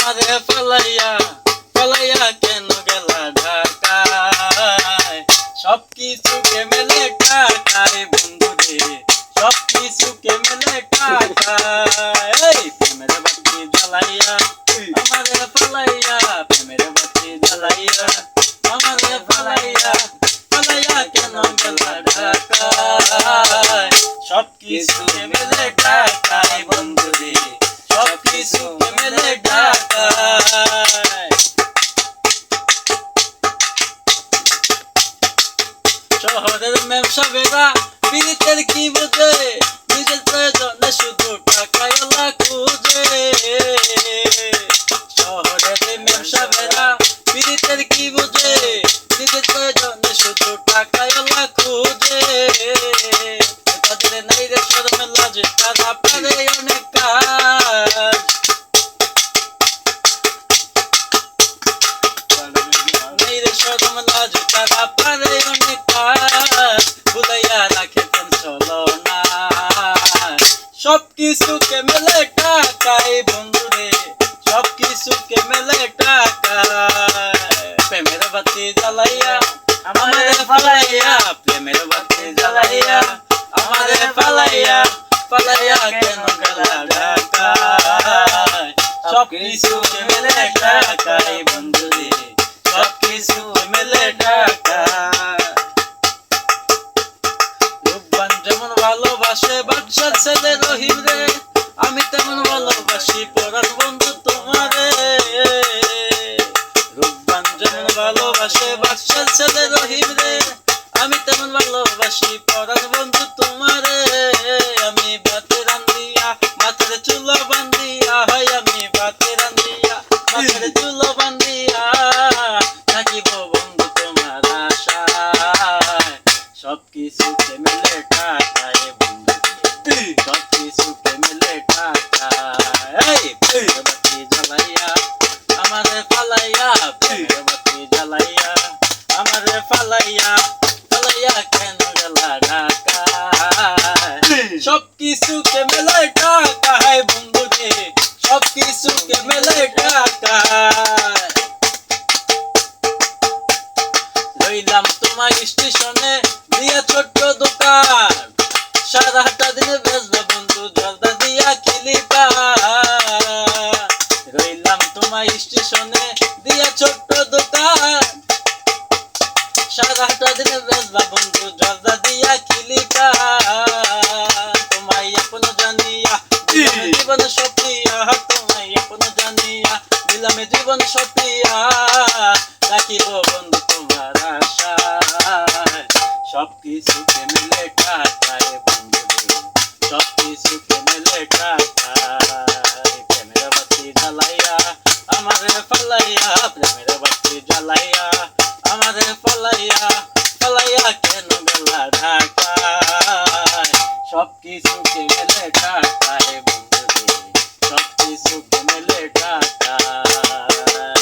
আমারে পালাইয়া পালাইয়া কেন গেলা ঢাকায় সবকিছুকে মেলে টাকায় বন্ধুরে সবকিছুকে মেলে টাকায় এই প্রেমের বাতি জ্বালাইয়া আমারে পালাইয়া প্রেমের বাতি জ্বালাইয়া আমারে পালাইয়া পালাইয়া কেন গেলা ঢাকায় সবকিছুকে মেলে টাকায় বন্ধুরে সবকিছুকে মেলে টাকায় শহরের মেমসাবেরা পীড়িতের কি বোঝে নিজের প্রয়োজনে শুধু টাকায়লা খুঁজে শহরের মেমসাবেরা পীড়িতের কি বোঝে নিজের প্রয়োজনে শুধু টাকায়লা খুঁজে তাদের নাই রে শরম লাজ তারা পারে অনেক কাজ নাই রে শরম লাজ তারা পারে অনেক কাজ বুলাইয়া রাখে চলো না সবকিছুকে মেলে টাকায় বন্ধুরে সবকিছুকে মেলে টাকায় প্রেমের বাতি জ্বালাইয়া আমারে পালাইয়া প্রেমের বাতি জ্বালাইয়া আমারে পালাইয়া পালাইয়া কেন গেলা ঢাকায় সবকিছুকে মেলে টাকায় বন্ধুরে সবকিছুকে মেলে টাকায় রূপবান যেমন ভালোবাসে বাদশার ছেলে রহিম রে আমি তেমন ভালোবাসি পরাণ বন্ধু তোমারে রূপবান যেমন ভালোবাসে বাদশার ছেলে রহিম রে আমি তেমন ভালোবাসি পরাণ বন্ধু তোমারে আমি ভাতে রান্ধিয়া মাথার চুলো বান্ধিয়া হয় আমি ভাতে রান্ধিয়া মাথার চুলো বান্ধিয়া থাকিব বন্ধু তোমার আশায় সবকিছুকে মেলে টাকায় বন্ধু সবকিছুকে মেলে টাকায় প্রেমের বাতি জ্বালাইয়া আমারে পালাইয়া প্রেমের বাতি জ্বালাইয়া আমারে পালাইয়া পালাইয়া কেন গেলা ঢাকায় সবকিছুকে মেলে টাকায় বন্ধুরে সবকিছুকে মেলে টাকায় রইলাম তোমার স্টেশনে দিয়া ছোট্ট দোকান সারাটা দিনে বেচবা বন্ধু জর্দা দিয়া কিলিপা রইলাম তোমার স্টেশনে দিয়া ছোট্ট দোকান সারাটা দিনে বেচবা বন্ধু জর্দা দিয়া কিলিপা তোমায় এখনো জানিয়া দিলামে জীবন সপিয়া তোমায় এখনো জানিয়া দিলামে জীবন সপিয়া রাখিব বন্ধু তোমার আশায় সবকিছুকে মেলে টাকায় বন্ধুরে সবকিছুকে মেলে টাকায় প্রেমের বাতি জ্বালাইয়া আমারে পালাইয়া প্রেমের বাতি জ্বালাইয়া আমারে পালাইয়া পালাইয়া কেন গেলা ঢাকায় সবকিছুকে মেলে টাকায় বন্ধুরে সবকিছুকে মেলে টাকায়